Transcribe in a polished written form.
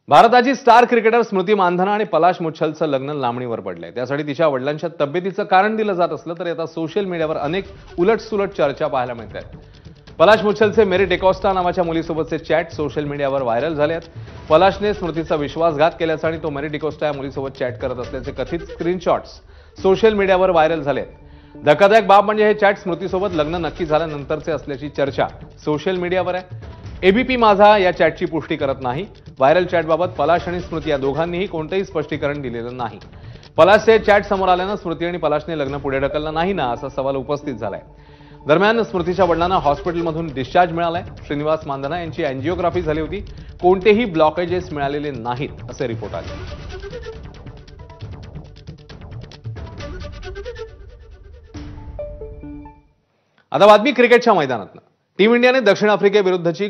भारताची star cricketer Smriti Mandhana आणि पलाश मुच्छलचं लग्न लांबणीवर पडलंय। त्यासाठी तिच्या वडिलांच्या तब्येतीचं कारण दिलं जात असलं तरी आता सोशल मीडियावर अनेक उलटसुलट चर्चा पाहायला मिळत आहेत। पलाश मुच्छलचे मेरी डिकोस्टा नावाच्या मुलीसोबतचे चॅट सोशल मीडियावर व्हायरल झाले आहेत। पलाशने स्मृतीचा विश्वासघात केल्याचं आणि तो मेरी डिकोस्टा या मुलीसोबत चॅट करत असल्याचे कथित स्क्रीनशॉट्स सोशल मीडियावर व्हायरल झाले आहेत। धक्कादायक बाब म्हणजे हे चॅट स्मृतीसोबत लग्न नक्की झाल्यानंतरचे असल्याची चर्चा सोशल मीडियावर आहे। एबीपी माझा या चॅटची पुष्टी करत नाही। व्हायरल चॅटबाबत पलाश आणि स्मृती या दोघांनीही कोणतेही स्पष्टीकरण दिलेलं नाही। पलाशचे चॅट समोर आल्यानं स्मृती आणि पलाशने लग्न पुढे ढकललं नाही ना असा सवाल उपस्थित झालाय। दरम्यान स्मृतीच्या वडिलांना हॉस्पिटलमधून डिस्चार्ज मिळालाय। श्रीनिवास मानधना यांची अँजिओग्राफी झाली होती। कोणतेही ब्लॉकेजेस मिळालेले नाहीत असे रिपोर्ट आले। आता बातमी क्रिकेटच्या मैदानातून टीम इंडियाने दक्षिण आफ्रिकेविरुद्धची